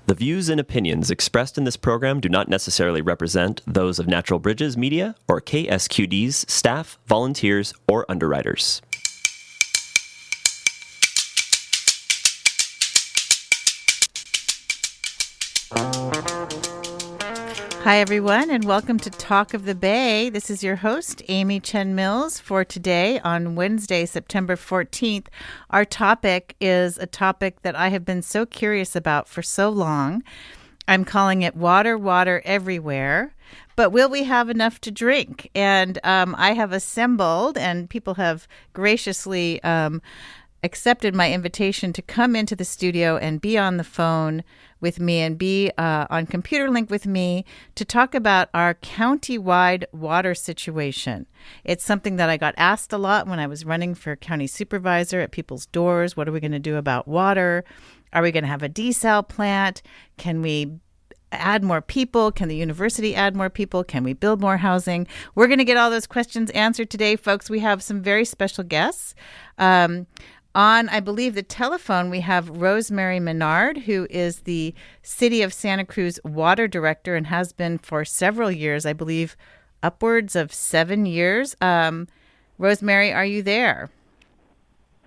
The views and opinions expressed in this program do not necessarily represent those of Natural Bridges Media or KSQD's staff, volunteers, or underwriters. Hi, everyone, and welcome to Talk of the Bay. This is your host, Amy Chen Mills, for today on Wednesday, September 14th. Our topic is a topic that I have been so curious about for so long. I'm calling it Water, Water Everywhere. But will we have enough to drink? And I have assembled, and people have graciously accepted my invitation to come into the studio and be on the phone with me and be on computer link with me to talk about our county-wide water situation. It's something that I got asked a lot when I was running for county supervisor at people's doors. What are we going to do about water? Are we going to have a desal plant? Can we add more people? Can the university add more people? Can we build more housing? We're going to get all those questions answered today, folks. We have some very special guests. On, I believe, the telephone, we have Rosemary Menard, who is the City of Santa Cruz Water Director and has been for several years, I believe, upwards of 7 years. Rosemary, are you there?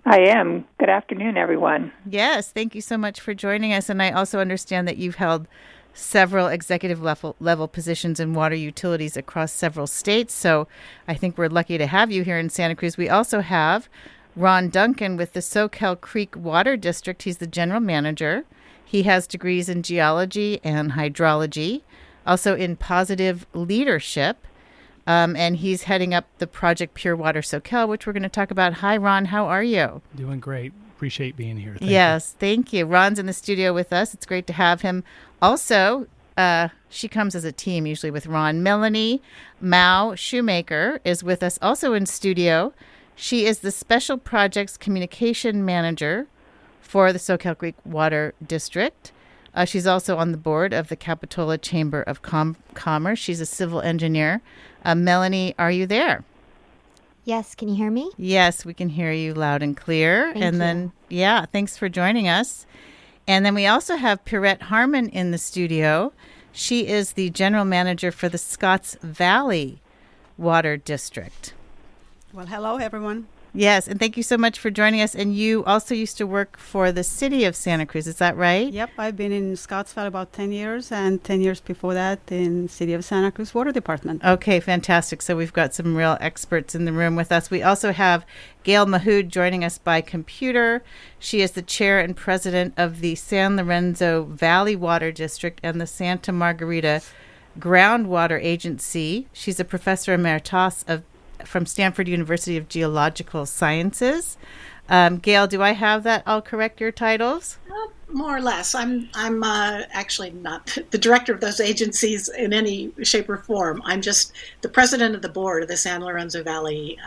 I am. Good afternoon, everyone. Yes, thank you so much for joining us. And I also understand that you've held several executive level positions in water utilities across several states. So I think we're lucky to have you here in Santa Cruz. We also have Ron Duncan with the Soquel Creek Water District. He's the general manager. He has degrees in geology and hydrology, also in positive leadership. And he's heading up the project Pure Water Soquel, which we're going to talk about. Hi, Ron. How are you? Doing great. Appreciate being here. Thank you. Ron's in the studio with us. It's great to have him. Also, she comes as a team, usually with Ron. Melanie Mao Shoemaker is with us, also in studio. She is the Special Projects Communication Manager for the Soquel Creek Water District. She's also on the board of the Capitola Chamber of Commerce. She's a civil engineer. Melanie, are you there? Yes. Can you hear me? Yes, we can hear you loud and clear. Thank you. Thanks for joining us. And then we also have Pirette Harmon in the studio. She is the General Manager for the Scotts Valley Water District. Well, hello, everyone. Yes, and thank you so much for joining us. And you also used to work for the City of Santa Cruz, is that right? Yep, I've been in Scotts Valley about 10 years, and 10 years before that in City of Santa Cruz Water Department. Okay, fantastic. So we've got some real experts in the room with us. We also have Gail Mahood joining us by computer. She is the chair and president of the San Lorenzo Valley Water District and the Santa Margarita Groundwater Agency. She's a professor emeritus from Stanford University of Geological Sciences. Gail, do I have that all correct, your titles? More or less. I'm actually not the director of those agencies in any shape or form. I'm just the president of the board of the San Lorenzo Valley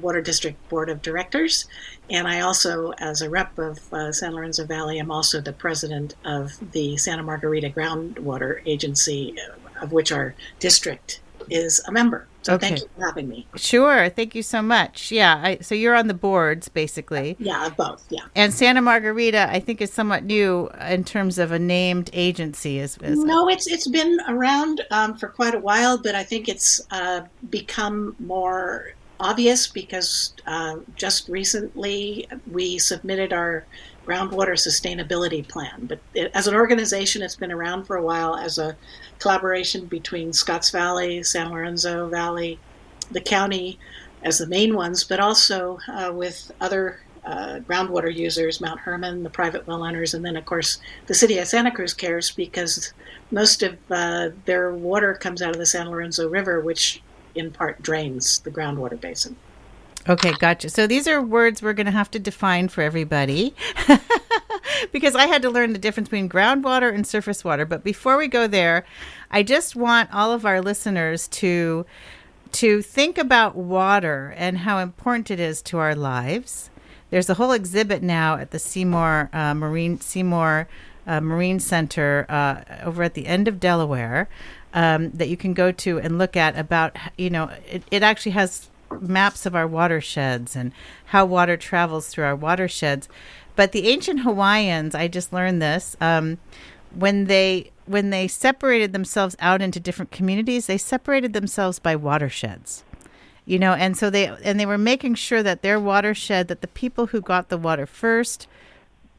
Water District Board of Directors. And I also, as a rep of San Lorenzo Valley, am also the president of the Santa Margarita Groundwater Agency, of which our district is a member. So Thank you for having me. Sure. Thank you so much. Yeah. So you're on the boards, basically. Yeah, both. Yeah. And Santa Margarita, I think, is somewhat new in terms of a named agency. No, it's been around for quite a while, but I think it's become more obvious because just recently we submitted our groundwater sustainability plan. But as an organization, it's been around for a while as a collaboration between Scotts Valley, San Lorenzo Valley, the county as the main ones, but also with other groundwater users, Mount Herman, the private well owners, and then, of course, the City of Santa Cruz cares because most of their water comes out of the San Lorenzo River, which in part drains the groundwater basin. Okay, gotcha. So these are words we're going to have to define for everybody because I had to learn the difference between groundwater and surface water. But before we go there, I just want all of our listeners to think about water and how important it is to our lives. There's a whole exhibit now at the Seymour Marine Center over at the end of Delaware that you can go to and look at about, it actually has maps of our watersheds and how water travels through our watersheds. But the ancient Hawaiians, I just learned this, when they separated themselves out into different communities, they separated themselves by watersheds. And so they were making sure that their watershed, that the people who got the water first,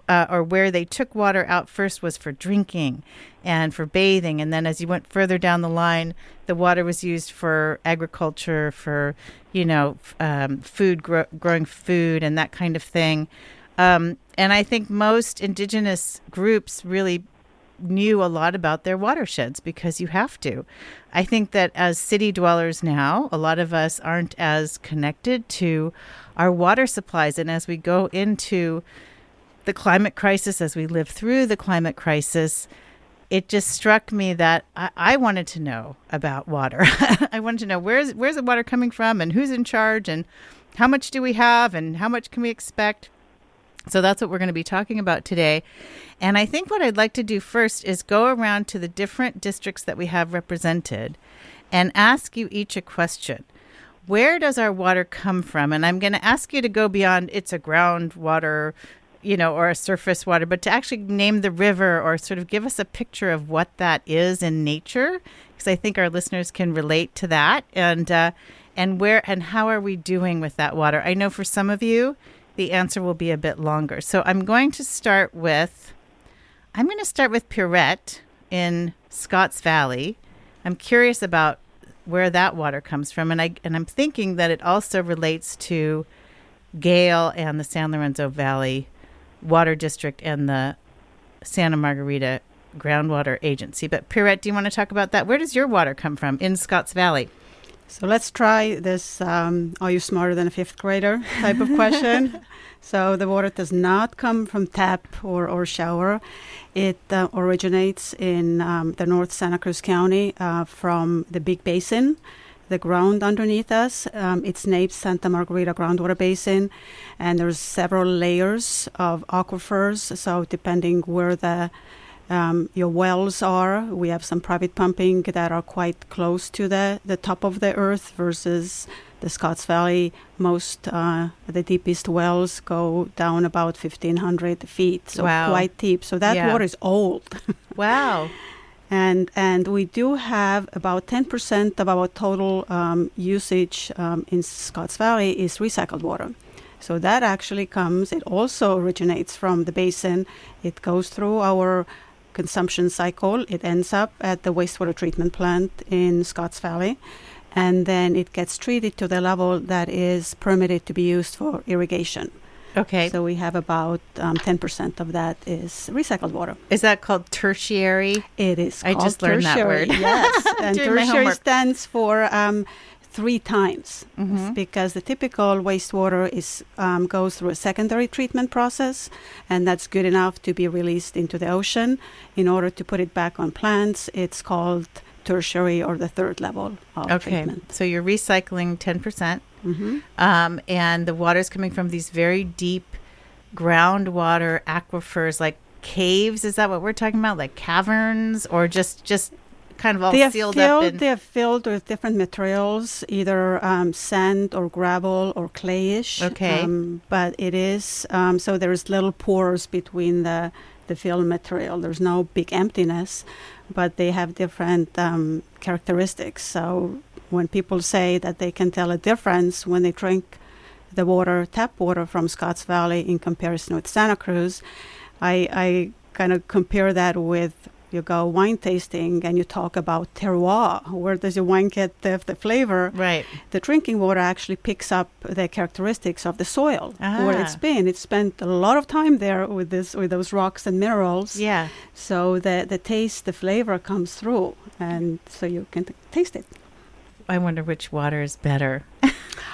or where they took water out first, was for drinking and for bathing. And then as you went further down the line, the water was used for agriculture, for, growing food and that kind of thing. And I think most indigenous groups really knew a lot about their watersheds because you have to. I think that as city dwellers now, a lot of us aren't as connected to our water supplies. And as we go into the climate crisis, as we live through the climate crisis, it just struck me that I wanted to know about water. I wanted to know where's the water coming from and who's in charge and how much do we have and how much can we expect. So that's what we're going to be talking about today. And I think what I'd like to do first is go around to the different districts that we have represented and ask you each a question. Where does our water come from? And I'm going to ask you to go beyond it's a groundwater, or a surface water, but to actually name the river or sort of give us a picture of what that is in nature, because I think our listeners can relate to that. And where and how are we doing with that water? I know for some of you, the answer will be a bit longer. So I'm going to start with Pierrette in Scotts Valley. I'm curious about where that water comes from, and I'm thinking that it also relates to Gale and the San Lorenzo Valley Water District and the Santa Margarita Groundwater Agency. But Pierrette, do you want to talk about that? Where does your water come from in Scotts Valley? So let's try this, are you smarter than a fifth grader type of question. So the water does not come from tap or shower. It originates in the North Santa Cruz County from the Big Basin, the ground underneath us. It's named Santa Margarita Groundwater Basin, and there's several layers of aquifers. So depending where your wells are, we have some private pumping that are quite close to the top of the earth versus the Scotts Valley. Most the deepest wells go down about 1,500 feet, so wow. Quite deep. So that water is old. Wow. And we do have about 10% of our total usage in Scotts Valley is recycled water. So that actually it also originates from the basin. It goes through our consumption cycle. It ends up at the wastewater treatment plant in Scotts Valley, and then it gets treated to the level that is permitted to be used for irrigation. Okay. So we have about 10% of that is recycled water. Is that called tertiary? It is called I just learned tertiary. that word. Yes. And tertiary stands for 3 times, because the typical wastewater goes through a secondary treatment process, and that's good enough to be released into the ocean. In order to put it back on plants, it's called tertiary, or the third level of treatment. So you're recycling 10%, and the water is coming from these very deep groundwater aquifers, like caves. Is that what we're talking about? Like caverns, or just kind of all sealed up? They are filled with different materials, either sand or gravel or clayish. Okay. But it is, so there's little pores between the filled material. There's no big emptiness, but they have different characteristics. So when people say that they can tell a difference when they drink the water, tap water from Scotts Valley in comparison with Santa Cruz, I kind of compare that with, you go wine tasting and you talk about terroir. Where does your wine get the flavor? Right. The drinking water actually picks up the characteristics of the soil where it's been. It spent a lot of time there with those rocks and minerals. Yeah. So the taste, the flavor comes through, and so you can taste it. I wonder which water is better.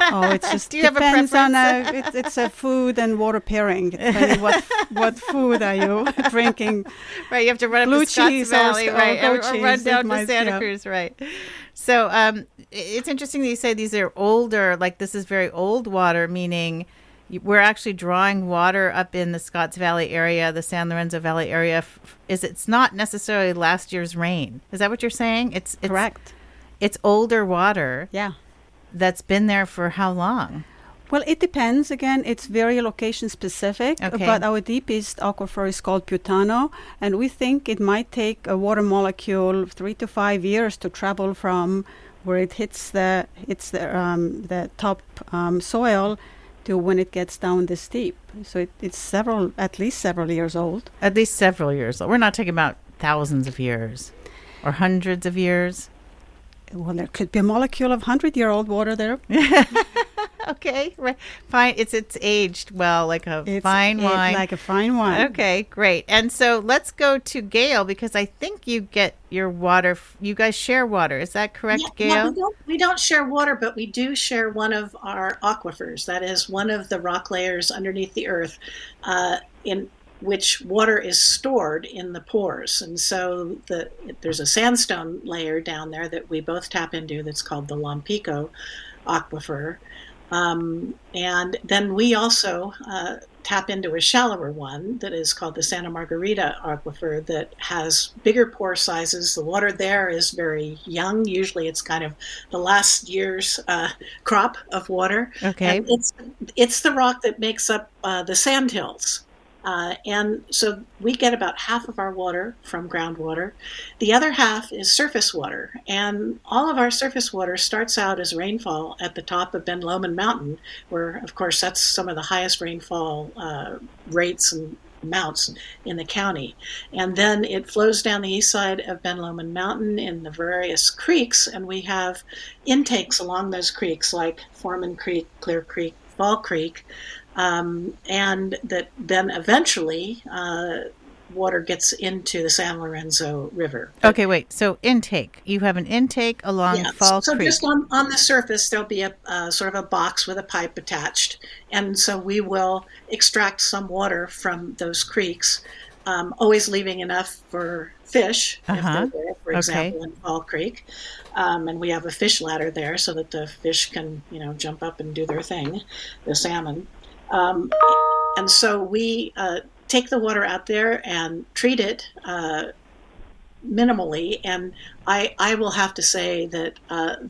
Oh, it just Do you have a depends on preference? it's a food and water pairing. Depending what food are you drinking? Right, you have to run up Blue to Scotts cheese Valley, or right, goat or cheese, run down to might- Santa yeah. Cruz, right. So it's interesting that you say these are older, like this is very old water, meaning we're actually drawing water up in the Scotts Valley area, the San Lorenzo Valley area. It's not necessarily last year's rain. Is that what you're saying? It's Correct. It's older water. Yeah. That's been there for how long? Well, it depends. Again, it's very location specific. Okay. But our deepest aquifer is called Putano, and we think it might take a water molecule 3 to 5 years to travel from where it hits the the top soil to when it gets down this deep. So it's at least several years old. At least several years. We're not talking about thousands of years or hundreds of years. Well, there could be a molecule of 100-year-old water there. Okay, right. Fine. It's aged well, like a fine wine. Like a fine wine. Okay, great. And so let's go to Gail, because I think you get your water. You guys share water. Is that correct, Gail? No, we don't share water, but we do share one of our aquifers. That is one of the rock layers underneath the earth, in which water is stored in the pores. And so there's a sandstone layer down there that we both tap into that's called the Lompico aquifer. And then we also tap into a shallower one that is called the Santa Margarita aquifer that has bigger pore sizes. The water there is very young. Usually it's kind of the last year's crop of water. Okay. And it's the rock that makes up the sand hills. And so we get about half of our water from groundwater. The other half is surface water. And all of our surface water starts out as rainfall at the top of Ben Lomond Mountain, where, of course, that's some of the highest rainfall rates and amounts in the county. And then it flows down the east side of Ben Lomond Mountain in the various creeks, and we have intakes along those creeks like Foreman Creek, Clear Creek, Fall Creek, and that then eventually water gets into the San Lorenzo River. Okay, wait. So intake. You have an intake along Fall so Creek. Just on the surface, there'll be a sort of a box with a pipe attached. And so we will extract some water from those creeks, always leaving enough for fish, if they're there, for example, in Fall Creek. And we have a fish ladder there so that the fish can, jump up and do their thing, the salmon. And so we take the water out there and treat it minimally. And I will have to say that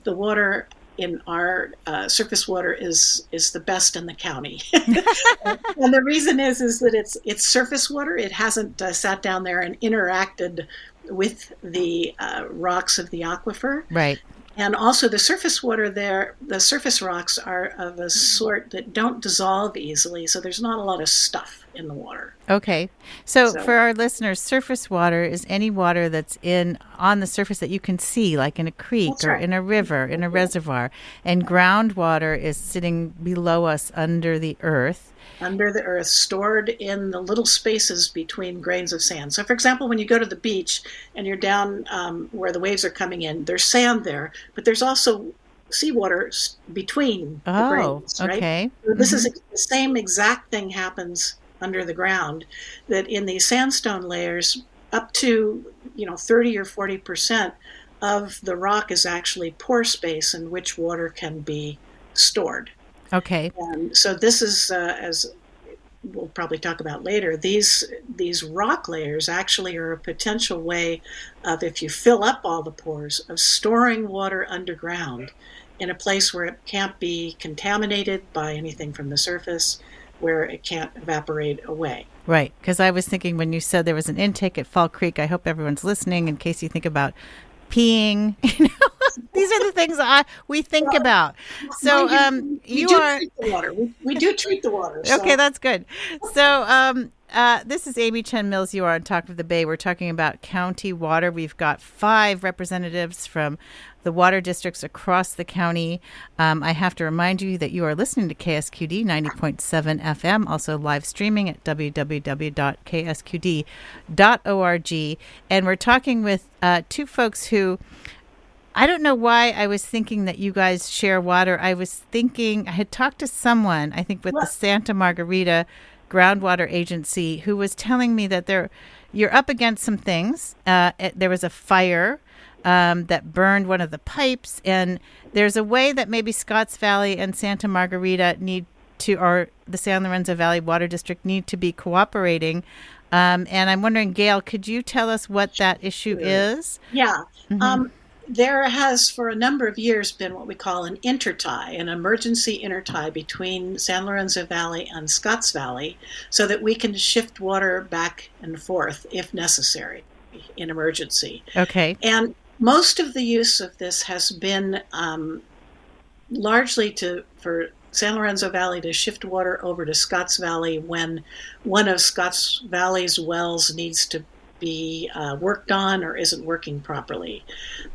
the water in our surface water is the best in the county. And the reason is that it's surface water. It hasn't sat down there and interacted with the rocks of the aquifer. Right. And also the surface water there, the surface rocks are of a sort that don't dissolve easily, so there's not a lot of stuff in the water. Okay. So for our listeners, surface water is any water that's on the surface that you can see, like in a creek That's or right. in a river, in a reservoir. And groundwater is sitting below us under the earth. Under the earth, stored in the little spaces between grains of sand. So, for example, when you go to the beach and you're down where the waves are coming in, there's sand there, but there's also seawater between the grains, right? Okay. So this is the same exact thing happens under the ground, that in these sandstone layers, up to 30 or 40% of the rock is actually pore space in which water can be stored. Okay. And so this is, as we'll probably talk about later, these rock layers actually are a potential way of, if you fill up all the pores, of storing water underground in a place where it can't be contaminated by anything from the surface, where it can't evaporate away. Right. Because I was thinking when you said there was an intake at Fall Creek, I hope everyone's listening in case you think about peeing. These are the things we think about. So we treat the water. We do treat the water. So. Okay, that's good. So this is Amy Chen Mills. You are on Talk of the Bay. We're talking about county water. We've got 5 representatives from the water districts across the county. I have to remind you that you are listening to KSQD 90.7 FM, also live streaming at www.ksqd.org. And we're talking with 2 folks who, I don't know why I was thinking that you guys share water. I had talked to someone, I think with the Santa Margarita Groundwater Agency, who was telling me that you're up against some things. There was a fire that burned one of the pipes, and there's a way that maybe Scotts Valley and Santa Margarita or the San Lorenzo Valley Water District need to be cooperating. And I'm wondering, Gail, could you tell us what that issue is? Yeah. there has for a number of years been what we call an intertie, an emergency intertie between San Lorenzo Valley and Scotts Valley, so that we can shift water back and forth if necessary in emergency. Okay. And most of the use of this has been largely for San Lorenzo Valley to shift water over to Scotts Valley when one of Scotts Valley's wells needs to be worked on or isn't working properly.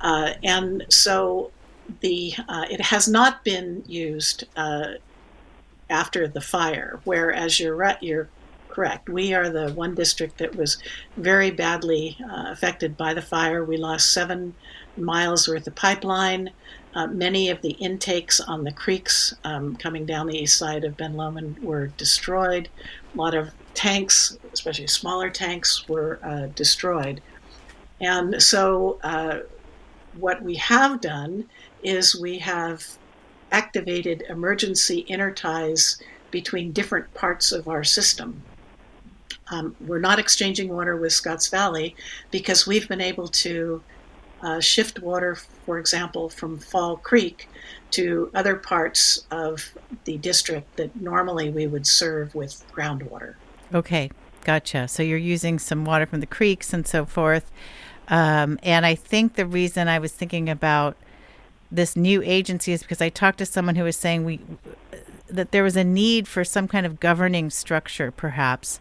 And so it has not been used after the fire, whereas you're correct. We are the one district that was very badly affected by the fire. We lost 7 miles worth of pipeline. Many of the intakes on the creeks coming down the east side of Ben Lomond were destroyed. A lot of tanks, especially smaller tanks, were destroyed. And so what we have done is we have activated emergency interties between different parts of our system. We're not exchanging water with Scotts Valley because we've been able to shift water, for example, from Fall Creek to other parts of the district that normally we would serve with groundwater. Okay, gotcha. So you're using some water from the creeks and so forth. And I think the reason I was thinking about this new agency is because I talked to someone who was saying that there was a need for some kind of governing structure, perhaps,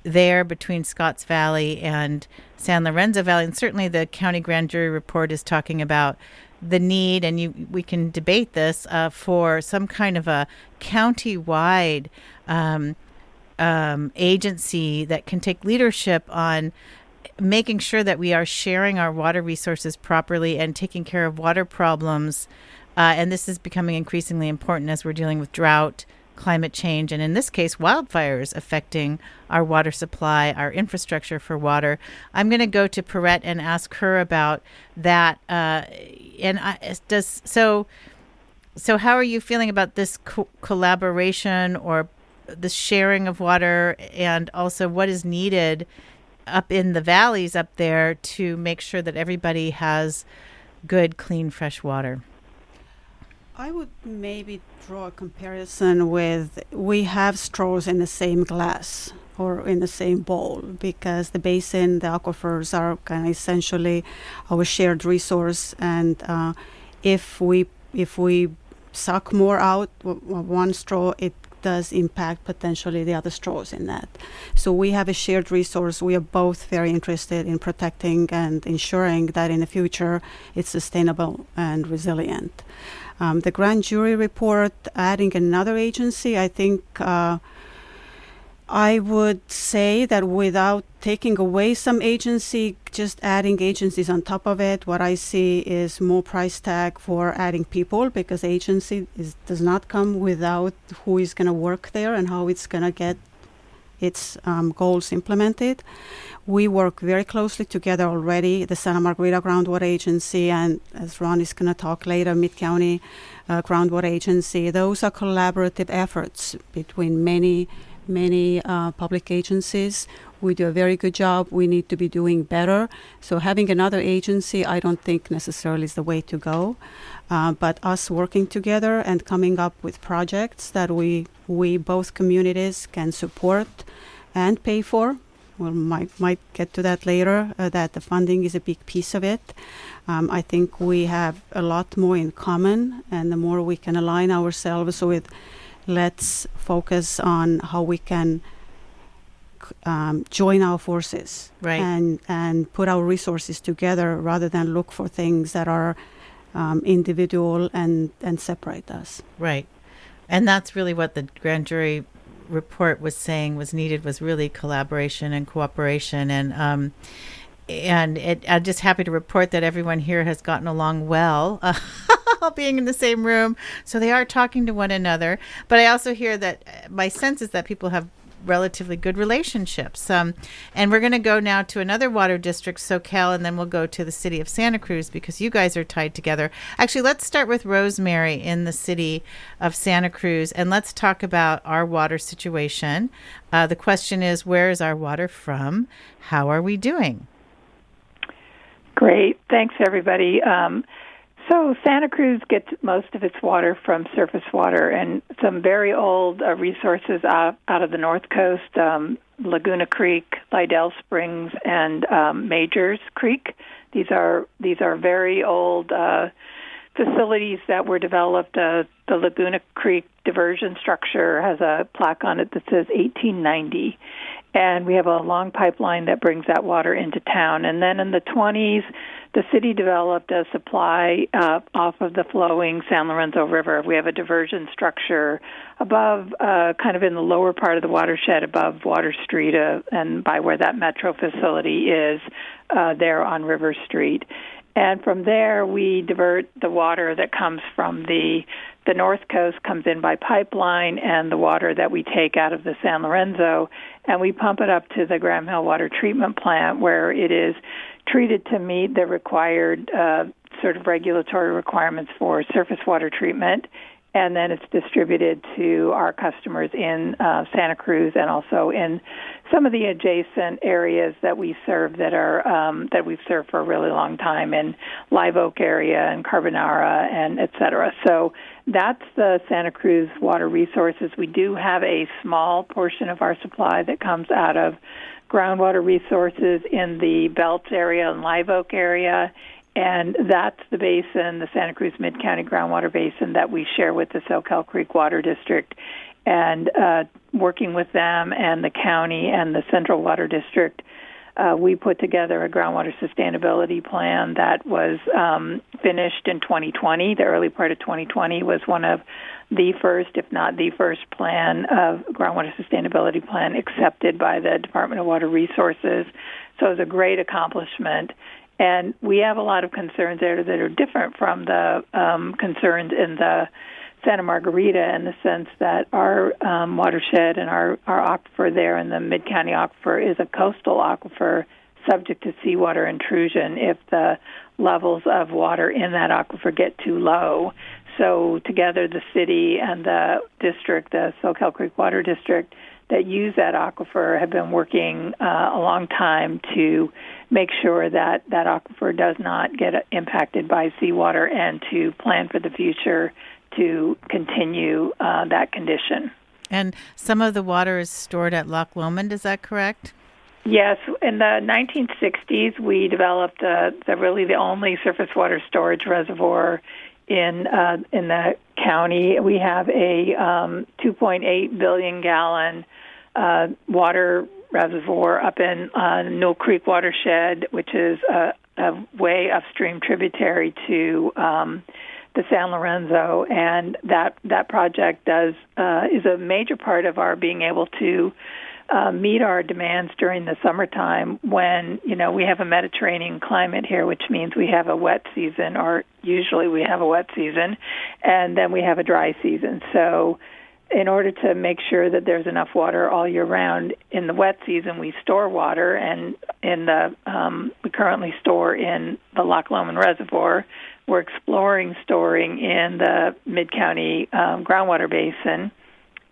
there between Scotts Valley and San Lorenzo Valley. And certainly the county grand jury report is talking about the need, and we can debate this, for some kind of a county-wide agency that can take leadership on making sure that we are sharing our water resources properly and taking care of water problems. And this is becoming increasingly important as we're dealing with drought, climate change, and in this case, wildfires affecting our water supply, our infrastructure for water. I'm going to go to Perrette and ask her about that. So how are you feeling about this collaboration or the sharing of water, and also what is needed up in the valleys up there to make sure that everybody has good, clean, fresh water? I would maybe draw a comparison with, we have straws in the same glass or in the same bowl, because the basin, the aquifers are kind of essentially our shared resource. And if we suck more out one straw, it does impact potentially the other straws in that. So we have a shared resource. We are both very interested in protecting and ensuring that in the future it's sustainable and resilient. The grand jury report, adding another agency, I think I would say that without taking away some agency, just adding agencies on top of it, what I see is more price tag for adding people, because agency does not come without who is going to work there and how it's going to get its goals implemented. We work very closely together already, the Santa Margarita Groundwater Agency, and as Ron is going to talk later, Mid-County Groundwater Agency. Those are collaborative efforts between many public agencies. We do a very good job. We need to be doing better. So having another agency, I don't think necessarily is the way to go. But us working together and coming up with projects that we both communities can support and pay for. We might get to that later, that the funding is a big piece of it. I think we have a lot more in common, and the more we can align ourselves with, let's focus on how we can join our forces, right, and put our resources together rather than look for things that are individual and separate us. Right. And that's really what the grand jury report was saying was needed, was really collaboration and cooperation. And I'm just happy to report that everyone here has gotten along well, being in the same room. So they are talking to one another. But I also hear that my sense is that people have relatively good relationships. And we're going to go now to another water district, Soquel, and then we'll go to the City of Santa Cruz, because you guys are tied together. Actually, let's start with Rosemary in the City of Santa Cruz, and let's talk about our water situation. The question is, where is our water from? How are we doing? Great. Thanks, everybody. So Santa Cruz gets most of its water from surface water and some very old resources out of the North Coast, Laguna Creek, Lydell Springs, and Majors Creek. These are very old facilities that were developed. The Laguna Creek diversion structure has a plaque on it that says 1890. And we have a long pipeline that brings that water into town. And then in the 20s, the city developed a supply off of the flowing San Lorenzo River. We have a diversion structure above, kind of in the lower part of the watershed above Water Street and by where that metro facility is there on River Street. And from there, we divert the water that comes from the North Coast, comes in by pipeline, and the water that we take out of the San Lorenzo, and we pump it up to the Graham Hill Water Treatment Plant, where it is treated to meet the required sort of regulatory requirements for surface water treatment. And then it's distributed to our customers in Santa Cruz and also in some of the adjacent areas that we serve that we've served for a really long time in Live Oak area and Carbonara and et cetera. So that's the Santa Cruz water resources. We do have a small portion of our supply that comes out of groundwater resources in the Belts area and Live Oak area. And that's the basin, the Santa Cruz Mid-County Groundwater Basin, that we share with the Soquel Creek Water District. And working with them and the county and the Central Water District, we put together a groundwater sustainability plan that was finished in 2020. The early part of 2020 was one of the first, if not the first, plan of groundwater sustainability plan accepted by the Department of Water Resources. So it was a great accomplishment. And we have a lot of concerns there that are different from the concerns in the Santa Margarita in the sense that our watershed and our aquifer there in the Mid-County Aquifer is a coastal aquifer subject to seawater intrusion if the levels of water in that aquifer get too low. So together the city and the district, the Soquel Creek Water District, that use that aquifer have been working a long time to make sure that that aquifer does not get impacted by seawater and to plan for the future to continue that condition. And some of the water is stored at Loch Lomond, is that correct? Yes. In the 1960s, we developed the only surface water storage reservoir in the county. We have a 2.8 billion gallon water reservoir up in Newell Creek watershed, which is a way upstream tributary to the San Lorenzo, and that project is a major part of our being able to meet our demands during the summertime when, we have a Mediterranean climate here, which means we have a wet season, or usually we have a wet season, and then we have a dry season. So in order to make sure that there's enough water all year round, in the wet season we store water, and we currently store in the Loch Lomond Reservoir. We're exploring storing in the Mid-County groundwater basin,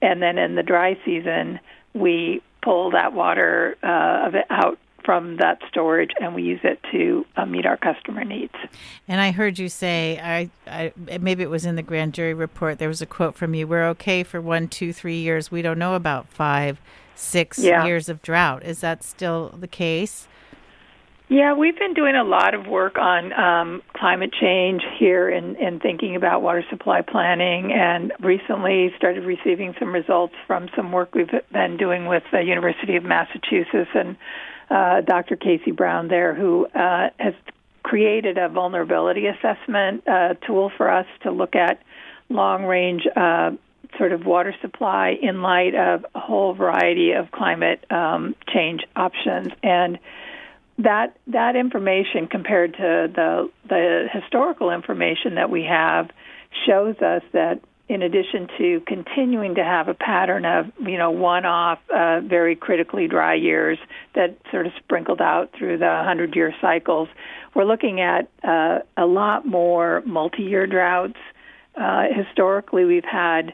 and then in the dry season we pull that water out from that storage, and we use it to meet our customer needs. And I heard you say, I maybe it was in the grand jury report, there was a quote from you, we're okay for 1, 2, 3 years. We don't know about 5, 6 years of drought. Is that still the case? Yeah, we've been doing a lot of work on climate change here and thinking about water supply planning, and recently started receiving some results from some work we've been doing with the University of Massachusetts and Dr. Casey Brown there, who has created a vulnerability assessment tool for us to look at long-range sort of water supply in light of a whole variety of climate change options. And that information compared to the historical information that we have shows us that in addition to continuing to have a pattern of, one-off, very critically dry years that sort of sprinkled out through the 100-year cycles, we're looking at a lot more multi-year droughts. Historically, we've had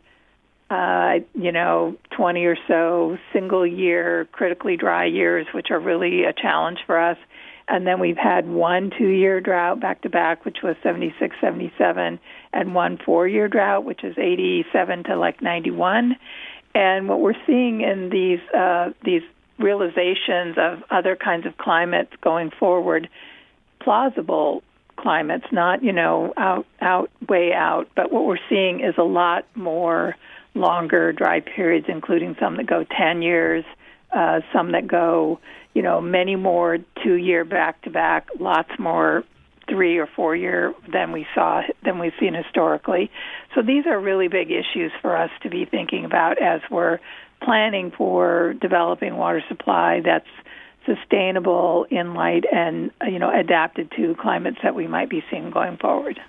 20 or so single-year critically dry years, which are really a challenge for us. And then we've had 1 2-year drought back-to-back, which was 76, 77, and 1 4-year drought, which is 87 to like 91. And what we're seeing in these realizations of other kinds of climates going forward, plausible climates, not, way out, but what we're seeing is a lot more longer dry periods, including some that go 10 years, some that go, many more 2-year back-to-back, lots more 3 or 4-year than we've seen historically. So these are really big issues for us to be thinking about as we're planning for developing water supply that's sustainable in light and adapted to climates that we might be seeing going forward.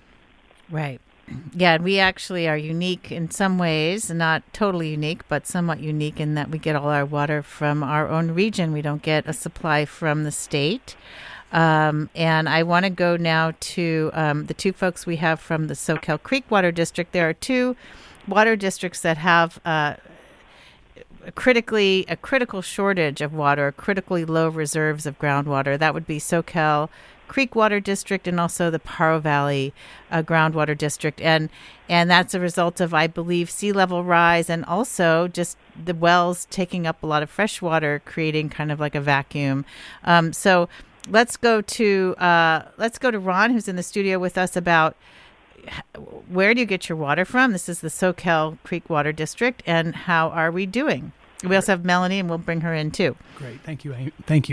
Right. Yeah, and we actually are unique in some ways, not totally unique, but somewhat unique in that we get all our water from our own region. We don't get a supply from the state. And I want to go now to the two folks we have from the Soquel Creek Water District. There are two water districts that have a critical shortage of water, critically low reserves of groundwater. That would be Soquel Creek Water District and also the Paro Valley Groundwater District. And that's a result of, I believe, sea level rise and also just the wells taking up a lot of fresh water, creating kind of like a vacuum. So let's go to Ron, who's in the studio with us, about where do you get your water from? This is the Soquel Creek Water District, and how are we doing? We also have Melanie, and we'll bring her in too. Great. Thank you,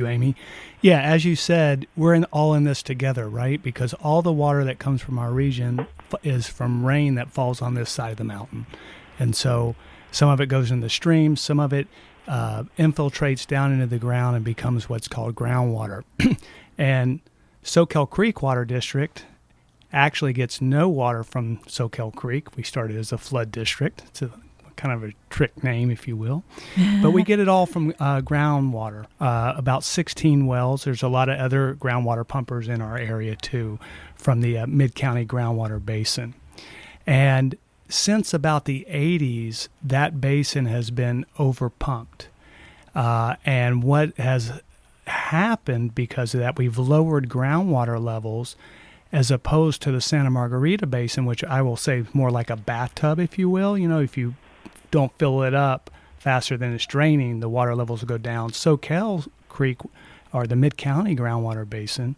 Amy. Yeah, as you said, we're all in this together, right? Because all the water that comes from our region is from rain that falls on this side of the mountain. And so some of it goes in the streams, some of it infiltrates down into the ground and becomes what's called groundwater. And Soquel Creek Water District actually gets no water from Soquel Creek. We started as a flood district. It's kind of a trick name, if you will. But we get it all from groundwater, about 16 wells. There's a lot of other groundwater pumpers in our area, too, from the Mid-County Groundwater Basin. And since about the 80s, that basin has been overpumped. And what has happened because of that, we've lowered groundwater levels as opposed to the Santa Margarita Basin, which I will say is more like a bathtub, if you will. If you don't fill it up faster than it's draining, the water levels will go down. Soquel Creek, or the Mid-County Groundwater Basin,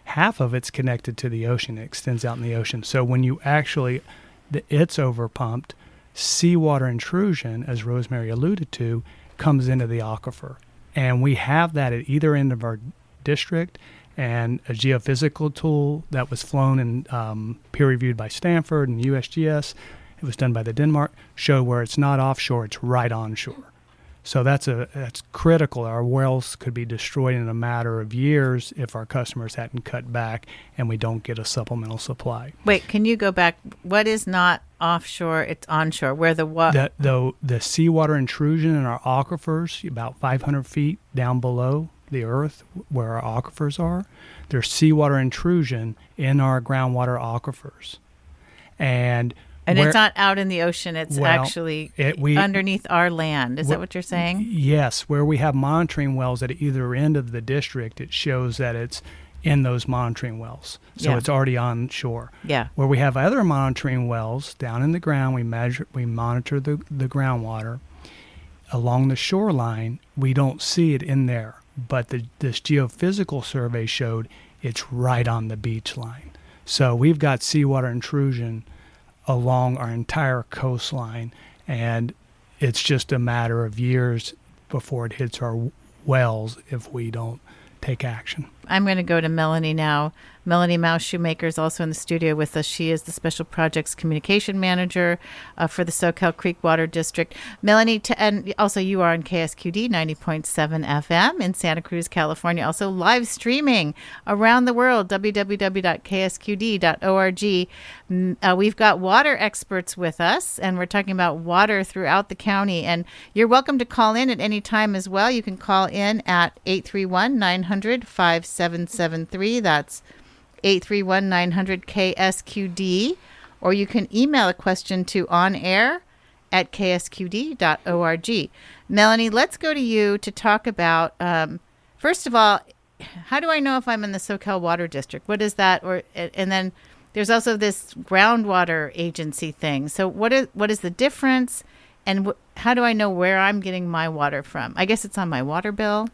half of it's connected to the ocean. It extends out in the ocean. So when you it's overpumped, seawater intrusion, as Rosemary alluded to, comes into the aquifer. And we have that at either end of our district. And a geophysical tool that was flown and peer-reviewed by Stanford and USGS, it was done by the Denmark, showed where it's not offshore, it's right onshore. So that's critical. Our wells could be destroyed in a matter of years if our customers hadn't cut back and we don't get a supplemental supply. Wait, can you go back? What is not offshore? It's onshore. Where the seawater intrusion in our aquifers, about 500 feet down below the earth where our aquifers are, there's seawater intrusion in our groundwater aquifers. And it's not out in the ocean. It's actually underneath our land. Is that what you're saying? Yes. Where we have monitoring wells at either end of the district, it shows that it's in those monitoring wells. So it's already on shore. Yeah. Where we have other monitoring wells down in the ground, we monitor the groundwater. Along the shoreline, we don't see it in there. But this geophysical survey showed it's right on the beach line. So we've got seawater intrusion along our entire coastline, and it's just a matter of years before it hits our wells if we don't take action. I'm going to go to Melanie now. Melanie Mouse Shoemaker is also in the studio with us. She is the Special Projects Communication Manager for the Soquel Creek Water District. Melanie, and also you are on KSQD 90.7 FM in Santa Cruz, California. Also live streaming around the world, www.ksqd.org. We've got water experts with us, and we're talking about water throughout the county. And you're welcome to call in at any time as well. You can call in at 831-900-5773. That's 831-900-KSQD, or you can email a question to onair@ksqd.org. Melanie, let's go to you to talk about, first of all, how do I know if I'm in the Soquel Water District? What is that? And then there's also this groundwater agency thing. So what is the difference? And how do I know where I'm getting my water from? I guess it's on my water bill.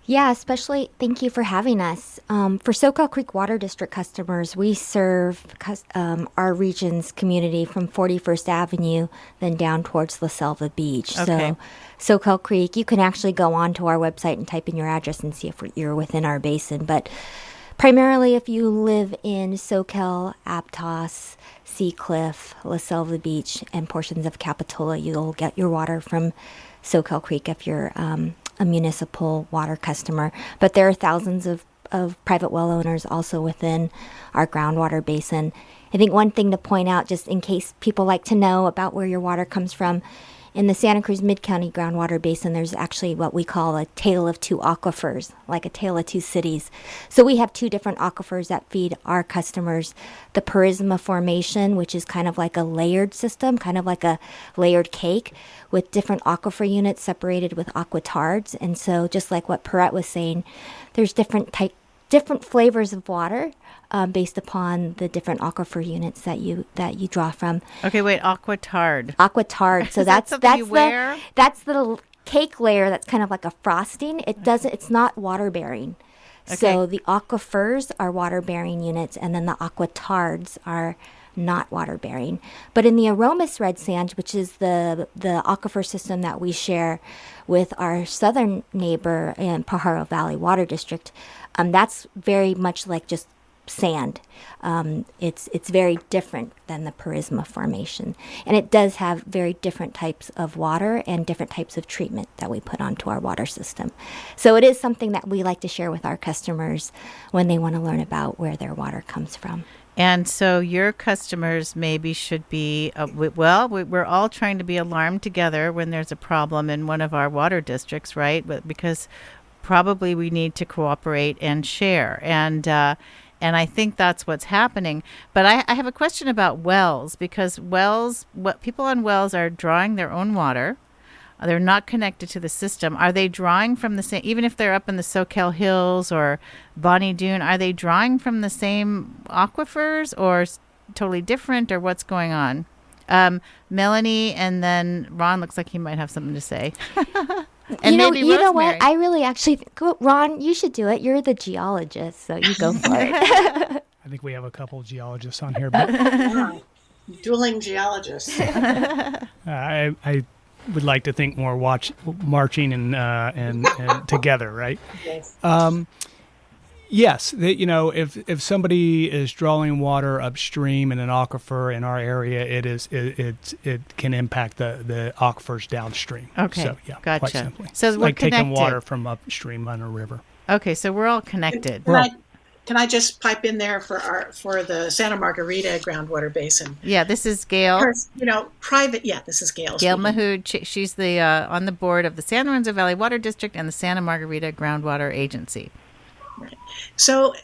Yeah, especially thank you for having us. For Soquel Creek Water District customers, we serve our region's community from 41st Avenue, then down towards La Selva Beach. Okay. So Soquel Creek, you can actually go onto our website and type in your address and see if you're within our basin. But primarily, if you live in Soquel, Aptos, Sea Cliff, La Selva Beach, and portions of Capitola, you'll get your water from Soquel Creek if you're a municipal water customer. But there are thousands of private well owners also within our groundwater basin. I think one thing to point out, just in case people like to know about where your water comes from, in the Santa Cruz Mid-County groundwater basin, there's actually what we call a tale of two aquifers, like a tale of two cities. So we have two different aquifers that feed our customers. The Parisma Formation, which is kind of like a layered system, kind of like a layered cake with different aquifer units separated with aquatards. And so just like what Perrette was saying, there's different flavors of water based upon the different aquifer units that you draw from. Okay, wait, aquatard. Aquatard. So that's you wear? That's the cake layer that's kind of like a frosting. It's not water bearing. Okay. So the aquifers are water bearing units, and then the aquatards are not water bearing. But in the Aromas red sand, which is the aquifer system that we share with our southern neighbor in Pajaro Valley Water District, that's very much like just sand. It's very different than the Parisma Formation, and it does have very different types of water and different types of treatment that we put onto our water system. So it is something that we like to share with our customers when they want to learn about where their water comes from. And so your customers maybe should be, we're all trying to be alarmed together when there's a problem in one of our water districts, right? But because probably we need to cooperate and share. And I think that's what's happening. But I have a question about wells, because people on wells are drawing their own water. They're not connected to the system. Are they drawing from the same, even if they're up in the Soquel Hills or Bonnie Doon, are they drawing from the same aquifers or totally different, or what's going on? Melanie, and then Ron looks like he might have something to say. And you know what? I really actually think, Ron, you should do it. You're the geologist, so you go for it. I think we have a couple of geologists on here. But Dueling geologists. I would like to think more marching and together, right? Yes. Yes, if somebody is drawing water upstream in an aquifer in our area, it can impact the aquifers downstream. Okay, so, yeah, gotcha. Quite simply. So we're like connected. Taking water from upstream on a river. Okay, so we're all connected. Can I just pipe in there for the Santa Margarita groundwater basin? Yeah, this is Gail. Private. Yeah, this is Gail. Gail Mahood. She's the on the board of the San Lorenzo Valley Water District and the Santa Margarita Groundwater Agency. Right. So,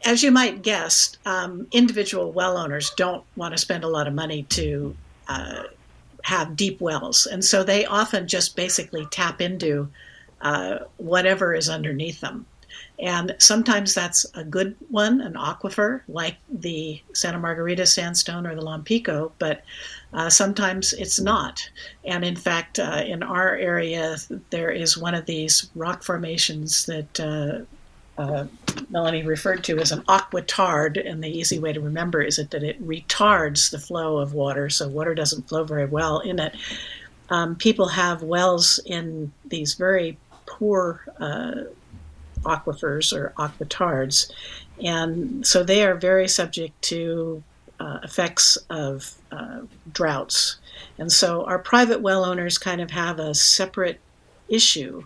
as you might guess, individual well owners don't want to spend a lot of money to have deep wells, and so they often just basically tap into whatever is underneath them. And sometimes that's a good one, an aquifer, like the Santa Margarita sandstone or the Lompico, but sometimes it's not. And in fact, in our area, there is one of these rock formations that Melanie referred to as an aquatard, and the easy way to remember is that it retards the flow of water, so water doesn't flow very well in it. People have wells in these very poor aquifers or aquatards, and so they are very subject to effects of droughts. And so our private well owners kind of have a separate issue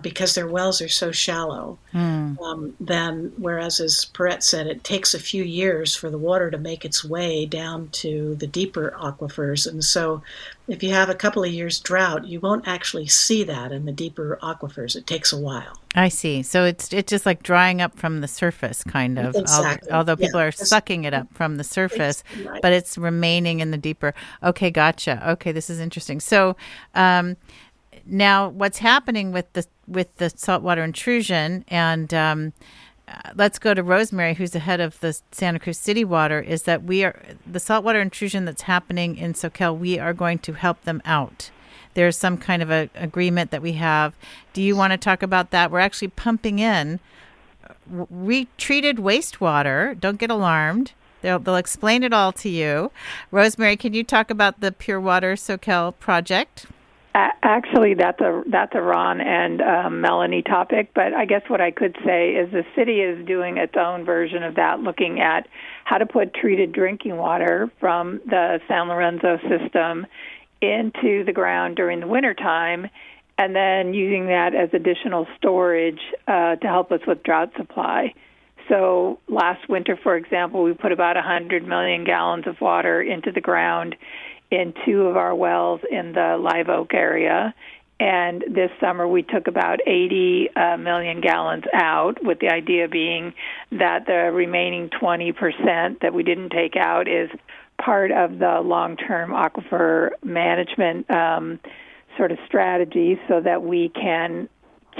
because their wells are so shallow. Then, whereas, as Perrette said, it takes a few years for the water to make its way down to the deeper aquifers. And so if you have a couple of years drought, you won't actually see that in the deeper aquifers. It takes a while. I see. So it's just like drying up from the surface, kind of. Exactly. Although people are sucking it up from the surface, right. But it's remaining in the deeper. Okay, gotcha. Okay, this is interesting. So Now, what's happening with the saltwater intrusion, and let's go to Rosemary, who's the head of the Santa Cruz City Water, is that the saltwater intrusion that's happening in Soquel, we are going to help them out. There's some kind of a agreement that we have. Do you want to talk about that? We're actually pumping in retreated wastewater. Don't get alarmed. They'll explain it all to you. Rosemary, can you talk about the Pure Water Soquel project? Actually, that's a Ron and Melanie topic, but I guess what I could say is the city is doing its own version of that, looking at how to put treated drinking water from the San Lorenzo system into the ground during the wintertime, and then using that as additional storage to help us with drought supply. So last winter, for example, we put about 100 million gallons of water into the ground in 2 of our wells in the Live Oak area. And this summer we took about 80 million gallons out, with the idea being that the remaining 20% that we didn't take out is part of the long-term aquifer management sort of strategy, so that we can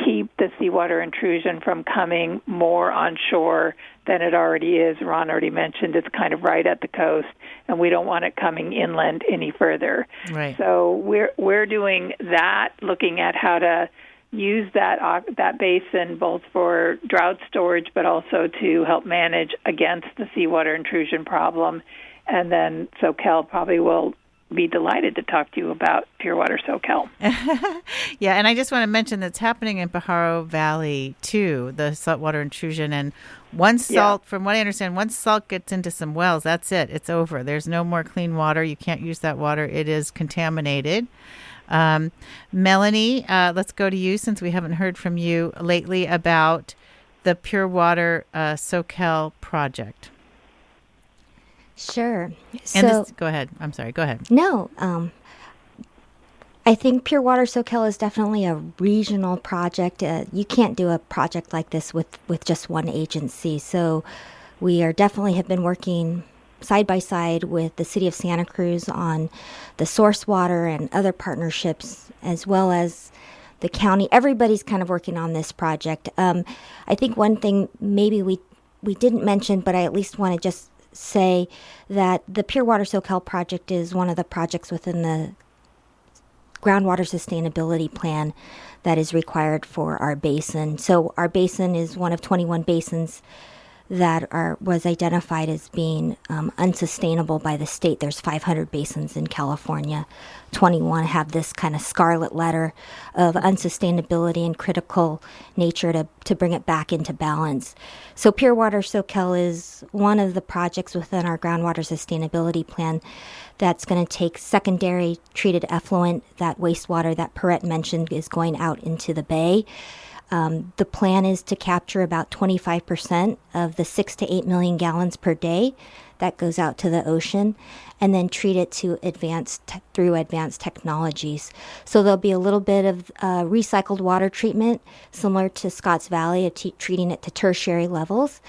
keep the seawater intrusion from coming more onshore than it already is. Ron already mentioned it's kind of right at the coast, and we don't want it coming inland any further. Right. So we're doing that, looking at how to use that basin both for drought storage, but also to help manage against the seawater intrusion problem. And then Soquel probably will be delighted to talk to you about Pure Water Soquel. Yeah, and I just want to mention that's happening in Pajaro Valley too, the saltwater intrusion. And from what I understand, once salt gets into some wells, that's it. It's over. There's no more clean water. You can't use that water. It is contaminated. Melanie, let's go to you, since we haven't heard from you lately about the Pure Water Soquel project. Sure. Go ahead. I'm sorry. Go ahead. No, I think Pure Water Soquel is definitely a regional project. You can't do a project like this with just one agency. So we definitely have been working side by side with the City of Santa Cruz on the source water and other partnerships, as well as the county. Everybody's kind of working on this project. I think one thing maybe we didn't mention, but I at least want to just say that the Pure Water Soquel project is one of the projects within the groundwater sustainability plan that is required for our basin. So our basin is one of 21 basins that was identified as being unsustainable by the state. There's 500 basins in California. 21 have this kind of scarlet letter of unsustainability and critical nature to bring it back into balance. So Pure Water Soquel is one of the projects within our groundwater sustainability plan that's going to take secondary treated effluent, that wastewater that Perrette mentioned is going out into the bay. The plan is to capture about 25% of the 6 to 8 million gallons per day that goes out to the ocean, and then treat it through advanced technologies. So there'll be a little bit of recycled water treatment, similar to Scotts Valley, treating it to tertiary levels,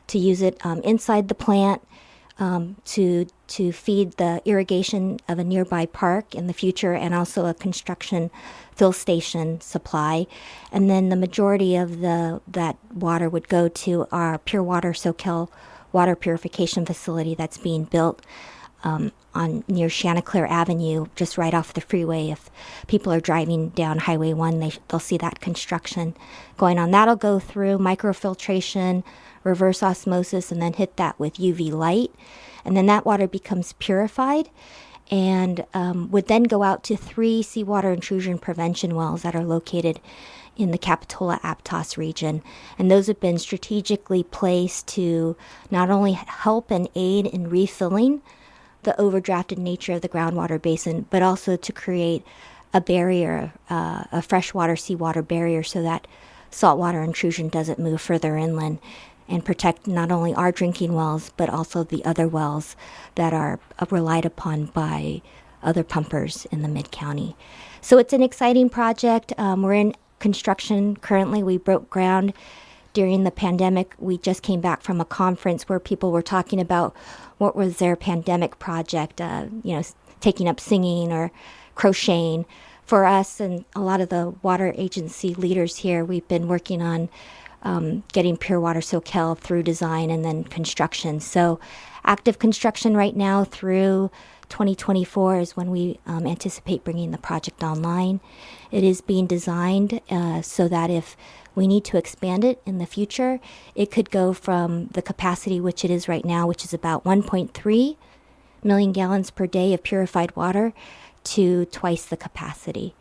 to use it inside the plant, to feed the irrigation of a nearby park in the future, and also a construction fill station supply. And then the majority of that water would go to our Pure Water Soquel water purification facility that's being built on near Chanticleer Avenue, just right off the freeway. If people are driving down Highway 1, they'll see that construction going on. That'll go through microfiltration, reverse osmosis, and then hit that with UV light. And then that water becomes purified and would then go out to 3 seawater intrusion prevention wells that are located in the Capitola-Aptos region. And those have been strategically placed to not only help and aid in refilling the overdrafted nature of the groundwater basin, but also to create a barrier, a freshwater seawater barrier, so that saltwater intrusion doesn't move further inland, and protect not only our drinking wells, but also the other wells that are relied upon by other pumpers in the mid-county. So it's an exciting project. We're in construction currently. We broke ground during the pandemic. We just came back from a conference where people were talking about what was their pandemic project, taking up singing or crocheting for us and a lot of the water agency leaders here, we've been working on getting Pure Water Soquel through design and then construction. So active construction right now through 2024 is when we anticipate bringing the project online. It is being designed so that if we need to expand it in the future, it could go from the capacity which it is right now, which is about 1.3 million gallons per day of purified water, to twice the capacity.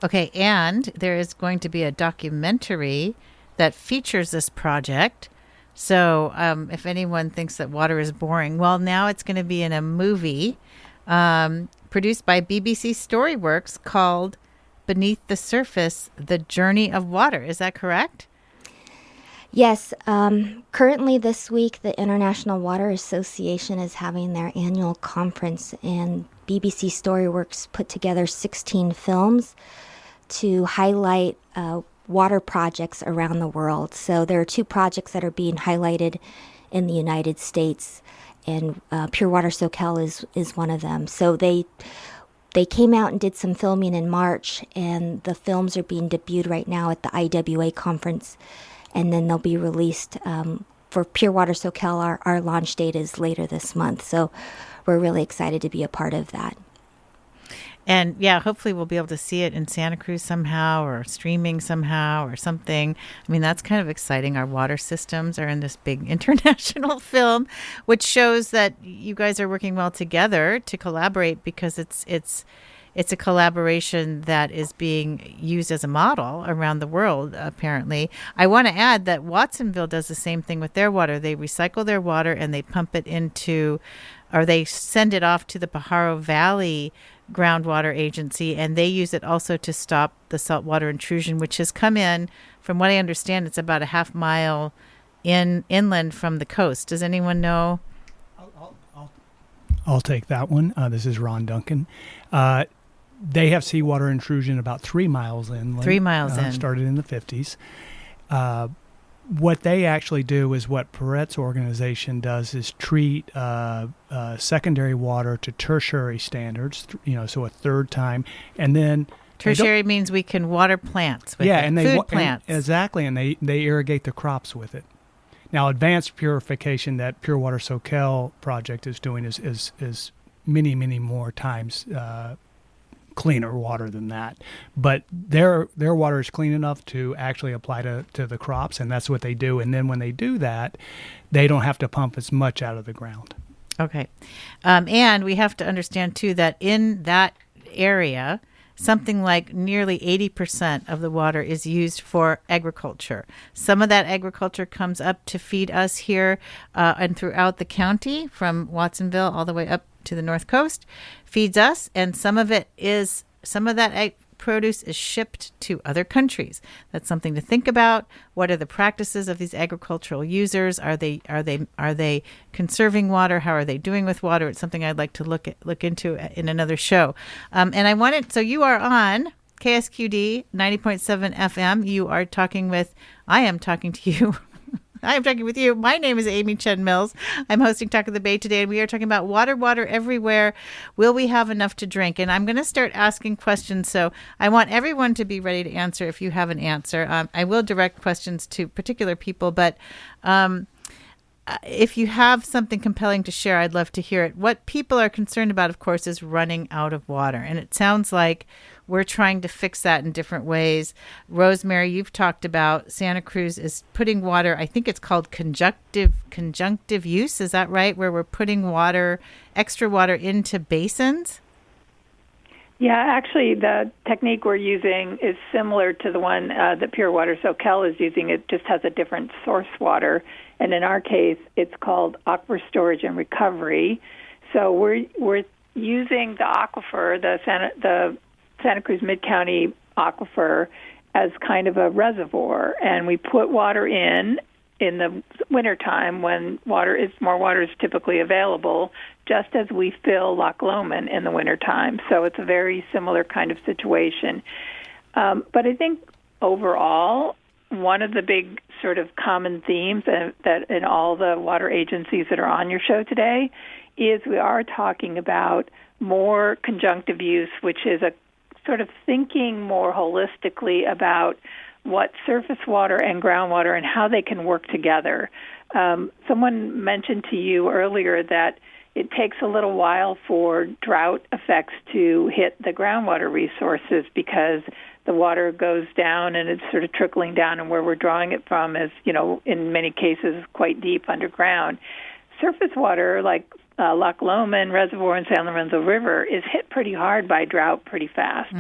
Okay, and there is going to be a documentary that features this project. So if anyone thinks that water is boring, well, now it's going to be in a movie produced by BBC Storyworks called Beneath the Surface, The Journey of Water. Is that correct? Yes. Currently this week, the International Water Association is having their annual conference, and BBC Storyworks put together 16 films to highlight water projects around the world. So there are 2 projects that are being highlighted in the United States, and Pure Water Soquel is one of them. So they came out and did some filming in March, and the films are being debuted right now at the IWA conference, and then they'll be released for Pure Water Soquel. Our launch date is later this month, so we're really excited to be a part of that. And yeah, hopefully we'll be able to see it in Santa Cruz somehow, or streaming somehow or something. I mean, that's kind of exciting. Our water systems are in this big international film, which shows that you guys are working well together to collaborate, because it's a collaboration that is being used as a model around the world, apparently. I want to add that Watsonville does the same thing with their water. They recycle their water and they pump it into, or they send it off to the Pajaro Valley Groundwater Agency, and they use it also to stop the saltwater intrusion, which has come in, from what I understand, it's about a half mile inland from the coast. Does anyone know? I'll take that one. This is Ron Duncan. They have seawater intrusion about 3 miles inland. 3 miles in. Started in the 50s. What they actually do is what Peret's organization does is treat secondary water to tertiary standards, so a third time. And then tertiary means we can water plants with it. and food plants. Exactly, and they irrigate the crops with it. Now, advanced purification that Pure Water Soquel project is doing is many, many more times cleaner water than that. But their water is clean enough to actually apply to the crops, and that's what they do. And then when they do that, they don't have to pump as much out of the ground. Okay. And we have to understand, too, that in that area, something like nearly 80% of the water is used for agriculture. Some of that agriculture comes up to feed us here and throughout the county, from Watsonville all the way up to the north coast, feeds us, and some of that produce is shipped to other countries. That's something to think about. What are the practices of these agricultural users? Are they conserving water? How are they doing with water? It's something I'd like to look into in another show. And I wanted, so you are on KSQD 90.7 FM. I am talking to you. I am talking with you. My name is Amy Chen Mills. I'm hosting Talk of the Bay today, and we are talking about water everywhere. Will we have enough to drink? And I'm going to start asking questions, so I want everyone to be ready to answer if you have an answer. I will direct questions to particular people, but if you have something compelling to share, I'd love to hear it. What people are concerned about, of course, is running out of water, and it sounds like we're trying to fix that in different ways. Rosemary, you've talked about Santa Cruz is putting water, I think it's called conjunctive use. Is that right? Where we're putting extra water into basins? Yeah, actually, the technique we're using is similar to the one that Pure Water Soquel is using. It just has a different source water. And in our case, it's called aquifer storage and recovery. So we're using the aquifer, the Santa Cruz Mid-County aquifer, as kind of a reservoir, and we put water in the wintertime when more water is typically available, just as we fill Loch Lomond in the wintertime. So it's a very similar kind of situation. But I think overall, one of the big sort of common themes that in all the water agencies that are on your show today is we are talking about more conjunctive use, which is sort of thinking more holistically about what surface water and groundwater and how they can work together. Someone mentioned to you earlier that it takes a little while for drought effects to hit the groundwater resources because the water goes down and it's sort of trickling down, and where we're drawing it from is, in many cases quite deep underground. Surface water, like Loch Lomond Reservoir and San Lorenzo River, is hit pretty hard by drought pretty fast.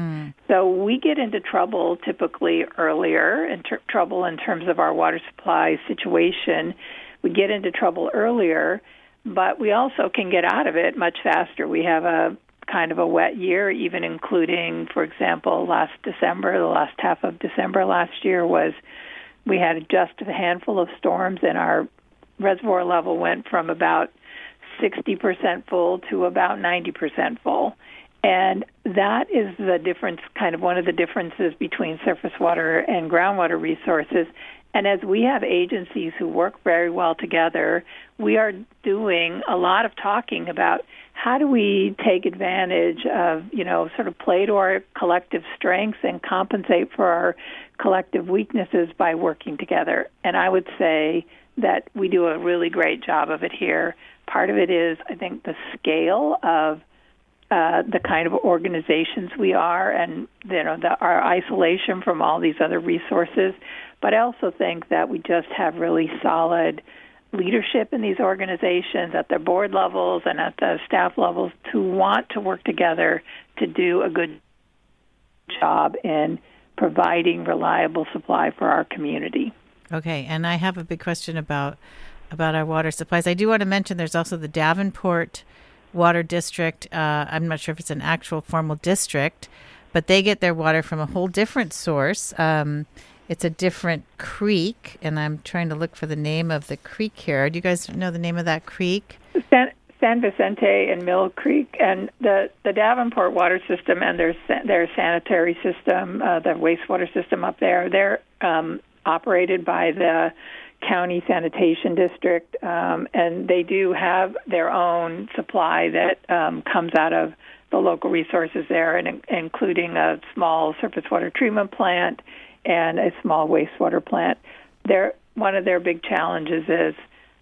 So we get into trouble typically earlier, trouble in terms of our water supply situation. We get into trouble earlier, but we also can get out of it much faster. We have a kind of a wet year, even including, for example, last December, the last half of December last year we had just a handful of storms, and our reservoir level went from about 60% full to about 90% full. And that is the difference, kind of one of the differences between surface water and groundwater resources. And as we have agencies who work very well together, we are doing a lot of talking about how do we take advantage of, sort of play to our collective strengths and compensate for our collective weaknesses by working together. And I would say that we do a really great job of it here. Part of it is, I think, the scale of the kind of organizations we are, and our isolation from all these other resources. But I also think that we just have really solid leadership in these organizations at their board levels and at the staff levels to want to work together to do a good job in providing reliable supply for our community. Okay, and I have a big question about our water supplies. I do want to mention there's also the Davenport Water District. I'm not sure if it's an actual formal district, but they get their water from a whole different source. It's a different creek, and I'm trying to look for the name of the creek here. Do you guys know the name of that creek? San Vicente and Mill Creek, and the Davenport water system and their sanitary system, the wastewater system up there, they're operated by the county sanitation district, and they do have their own supply that comes out of the local resources there, and including a small surface water treatment plant and a small wastewater plant. One of their big challenges is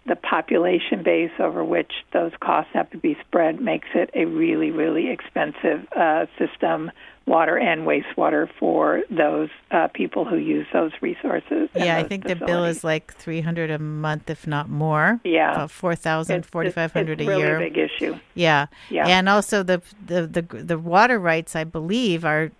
the population base over which those costs have to be spread makes it a really, really expensive system, water and wastewater, for those people who use those resources. Yeah, I think the bill is like $300 a month, if not more. Yeah, about $4,000, $4,500 a year. It's a really big issue. Yeah, and also the water rights, I believe, are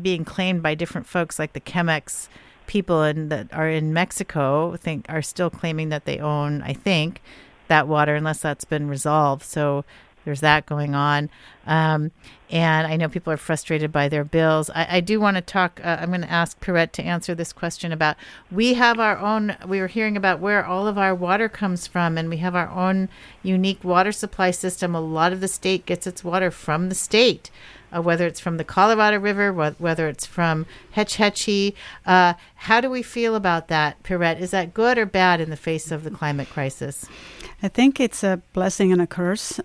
being claimed by different folks, like the Chemex people that are in Mexico are still claiming that they own, I think, that water, unless that's been resolved. So there's that going on. And I know people are frustrated by their bills. I do want to talk, I'm going to ask Perrette to answer this question about, we were hearing about where all of our water comes from, and we have our own unique water supply system. A lot of the state gets its water from the state. Whether it's from the Colorado River, whether it's from Hetch Hetchy. How do we feel about that, Perrette? Is that good or bad in the face of the climate crisis? I think it's a blessing and a curse.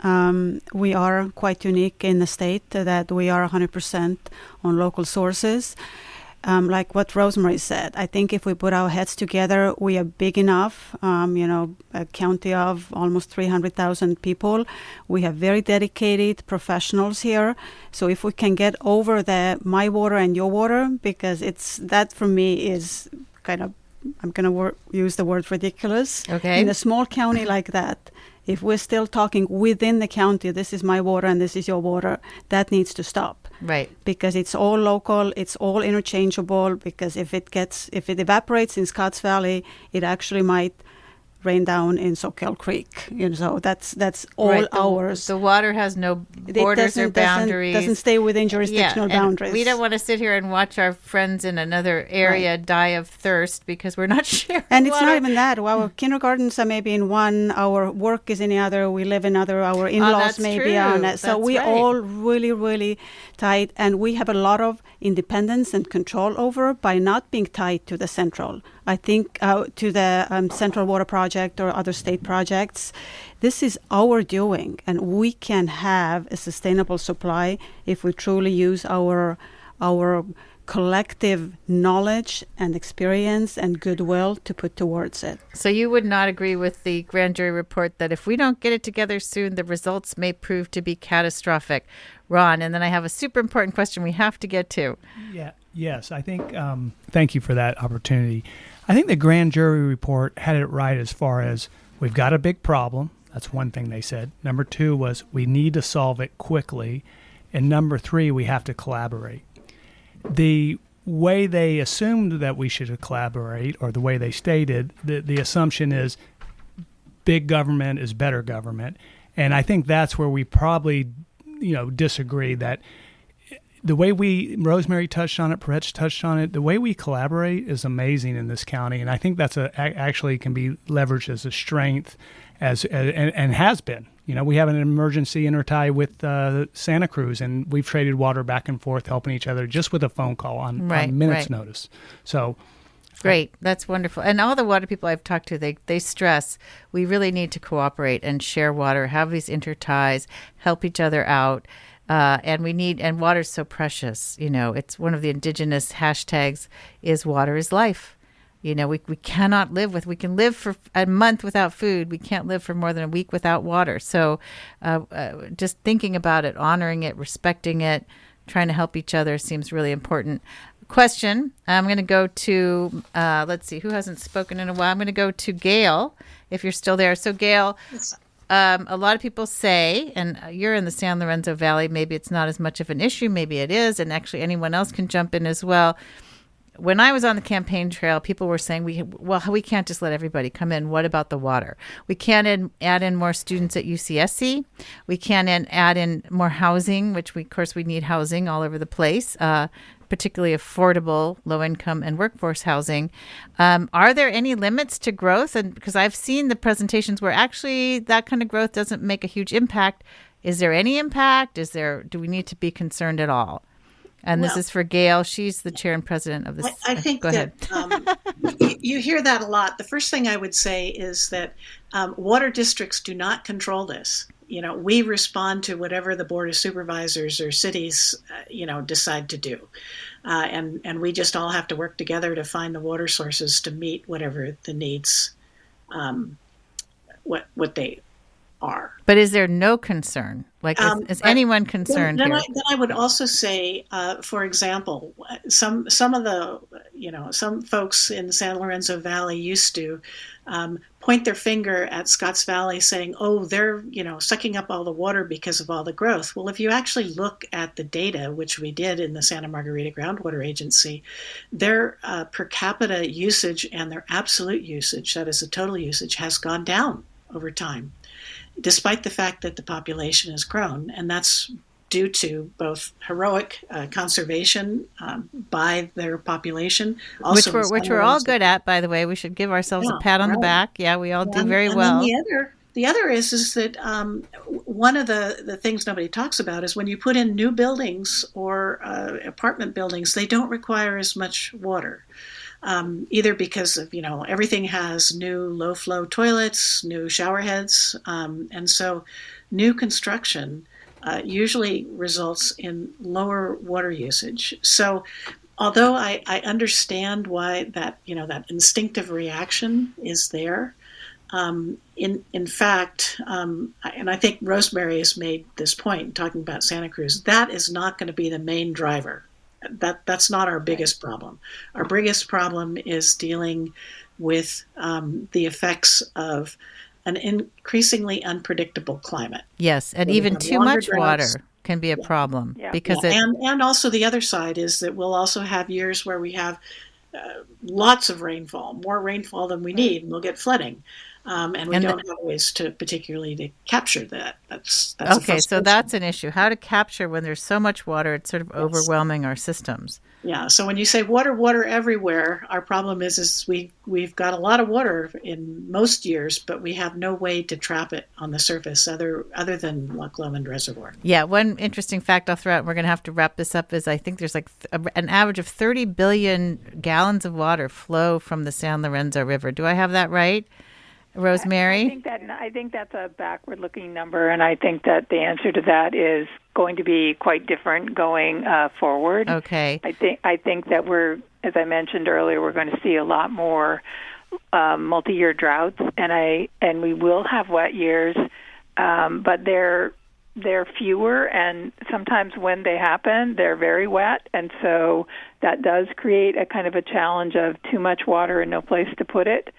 We are quite unique in the state that we are 100% on local sources. Like what Rosemary said, I think if we put our heads together, we are big enough, a county of almost 300,000 people. We have very dedicated professionals here. So if we can get over the my water and your water, because that for me is kind of, I'm going to use the word ridiculous. Okay. In a small county like that, if we're still talking within the county, this is my water and this is your water, that needs to stop. Right. Because it's all local, it's all interchangeable, because if it evaporates in Scotts Valley, it actually might rain down in Soquel Creek. So that's all right. Ours. The water has no borders or boundaries. Doesn't stay within jurisdictional boundaries. We don't want to sit here and watch our friends in another area die of thirst because we're not sharing And it's water. not even that. Our kindergartens are maybe in one, our work is in the other, we live in other, our in-laws may be on it. So we all really, really tight, and we have a lot of independence and control over by not being tied to the central. I think to the Central Water Project or other state projects, this is our doing, and we can have a sustainable supply if we truly use our our collective knowledge and experience and goodwill to put towards it. So you would not agree with the grand jury report that if we don't get it together soon, the results may prove to be catastrophic. Ron, and then I have a super important question we have to get to. Yes, I think, thank you for that opportunity. I think the grand jury report had it right as far as we've got a big problem. That's one thing they said. Number 2 was we need to solve it quickly. And number 3, we have to collaborate. The way they assumed that we should collaborate, or the way they stated, the assumption is big government is better government. And I think that's where we probably, disagree, that the way Rosemary touched on it, Peretz touched on it, the way we collaborate is amazing in this county. And I think that's actually can be leveraged as a strength and has been. We have an emergency intertie with Santa Cruz, and we've traded water back and forth, helping each other just with a phone call on minutes' notice. So, great, that's wonderful. And all the water people I've talked to, they stress we really need to cooperate and share water, have these interties, help each other out, and water's so precious. It's one of the indigenous hashtags is water is life. We cannot live we can live for a month without food. We can't live for more than a week without water. So just thinking about it, honoring it, respecting it, trying to help each other seems really important. Question. I'm going to go to, let's see, who hasn't spoken in a while? I'm going to go to Gail, if you're still there. So Gail, a lot of people say, and you're in the San Lorenzo Valley, maybe it's not as much of an issue, maybe it is, and actually anyone else can jump in as well. When I was on the campaign trail, people were saying, we can't just let everybody come in. What about the water? We can't add in more students at UCSC. We can't add in more housing, which of course we need housing all over the place, particularly affordable, low-income and workforce housing. Are there any limits to growth? And because I've seen the presentations where actually that kind of growth doesn't make a huge impact. Is there any impact? Do we need to be concerned at all? And this is for Gail. She's the chair and president of this. I think that you hear that a lot. The first thing I would say is that water districts do not control this. We respond to whatever the Board of Supervisors or cities, decide to do. And we just all have to work together to find the water sources to meet whatever the needs, what they are. But is there no concern? Is anyone concerned then here? Then I would also say, for example, some of the, some folks in the San Lorenzo Valley used to point their finger at Scotts Valley saying, oh, they're, sucking up all the water because of all the growth. Well, if you actually look at the data, which we did in the Santa Margarita Groundwater Agency, their per capita usage and their absolute usage, that is the total usage, has gone down over time, despite the fact that the population has grown. And that's due to both heroic conservation by their population. Also which we're all good at, by the way. We should give ourselves a pat on the back. Yeah, we all do very well. The other is that one of the things nobody talks about is when you put in new buildings or apartment buildings, they don't require as much water. Either because of, everything has new low flow toilets, new shower heads. And so new construction usually results in lower water usage. So although I understand why that instinctive reaction is there, in fact, and I think Rosemary has made this point talking about Santa Cruz, that is not going to be the main driver. That's not our biggest problem. Our biggest problem is dealing with the effects of an increasingly unpredictable climate. Yes, and even too much water can be a problem because and also the other side is that we'll also have years where we have lots of rainfall, more rainfall than we need, and we'll get flooding. And we don't have ways to capture that. That's okay. So that's an issue. How to capture when there's so much water, it's sort of overwhelming our systems. Yeah. So when you say water everywhere, our problem is we've got a lot of water in most years, but we have no way to trap it on the surface other than Loch Lomond Reservoir. Yeah. One interesting fact I'll throw out, and we're going to have to wrap this up, is I think there's an average of 30 billion gallons of water flow from the San Lorenzo River. Do I have that right? Rosemary? I think that's a backward-looking number, and I think that the answer to that is going to be quite different going forward. Okay. I think that as I mentioned earlier, we're going to see a lot more multi-year droughts, and we will have wet years, but they're fewer, and sometimes when they happen, they're very wet, and so that does create a kind of a challenge of too much water and no place to put it.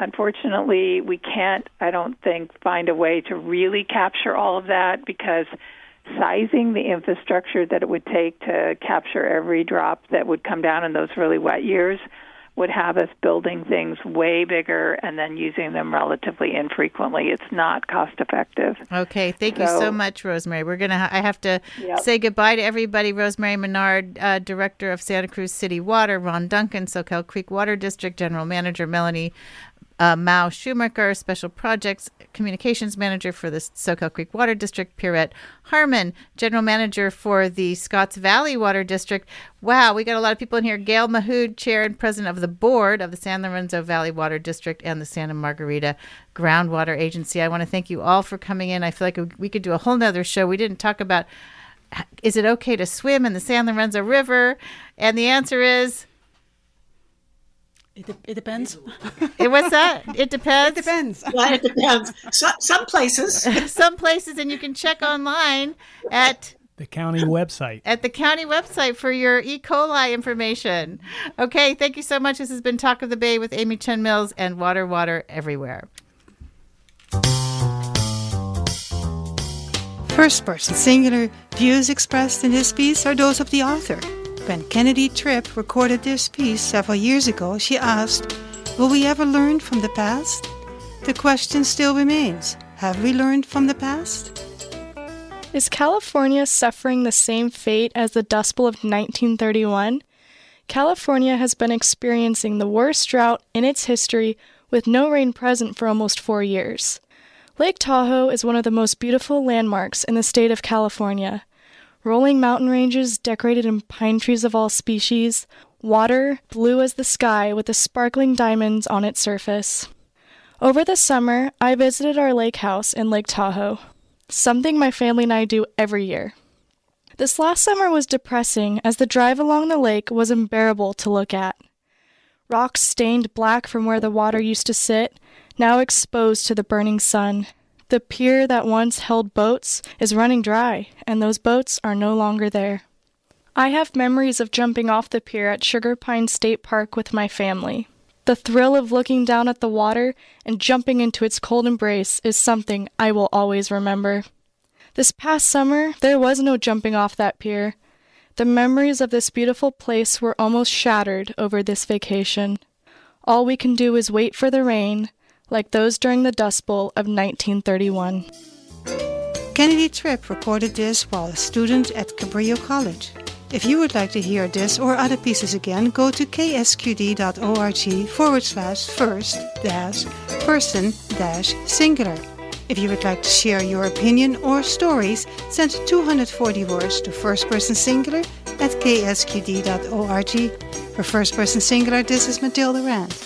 Unfortunately, we can't, I don't think, find a way to really capture all of that because sizing the infrastructure that it would take to capture every drop that would come down in those really wet years would have us building things way bigger and then using them relatively infrequently. It's not cost effective. Okay, thank you so much, Rosemary. I have to say goodbye to everybody. Rosemary Menard, Director of Santa Cruz City Water, Ron Duncan, Soquel Creek Water District, General Manager Melanie Mao Schumacher, Special Projects Communications Manager for the Soquel Creek Water District, Pierrette Harmon, General Manager for the Scotts Valley Water District. Wow, we got a lot of people in here. Gail Mahood, Chair and President of the Board of the San Lorenzo Valley Water District and the Santa Margarita Groundwater Agency. I want to thank you all for coming in. I feel like we could do a whole nother show. We didn't talk about, is it okay to swim in the San Lorenzo River? And the answer is... It depends. What's that? It depends? It depends. Well, it depends. Some places. Some places, and you can check online at the county website. At the county website for your E. coli information. Okay, thank you so much. This has been Talk of the Bay with Amy Chen Mills and Water Everywhere. First person singular views expressed in this piece are those of the author. When Kennedy Tripp recorded this piece several years ago, she asked, "Will we ever learn from the past?" The question still remains, have we learned from the past? Is California suffering the same fate as the Dust Bowl of 1931? California has been experiencing the worst drought in its history with no rain present for almost 4 years. Lake Tahoe is one of the most beautiful landmarks in the state of California. Rolling mountain ranges decorated in pine trees of all species, water blue as the sky with the sparkling diamonds on its surface. Over the summer, I visited our lake house in Lake Tahoe, something my family and I do every year. This last summer was depressing as the drive along the lake was unbearable to look at. Rocks stained black from where the water used to sit, now exposed to the burning sun. The pier that once held boats is running dry, and those boats are no longer there. I have memories of jumping off the pier at Sugar Pine State Park with my family. The thrill of looking down at the water and jumping into its cold embrace is something I will always remember. This past summer, there was no jumping off that pier. The memories of this beautiful place were almost shattered over this vacation. All we can do is wait for the rain, like those during the Dust Bowl of 1931. Kennedy Tripp recorded this while a student at Cabrillo College. If you would like to hear this or other pieces again, go to ksqd.org/first-person-singular. If you would like to share your opinion or stories, send 240 words to first-person-singular@ksqd.org. For First Person Singular, this is Matilda Rand.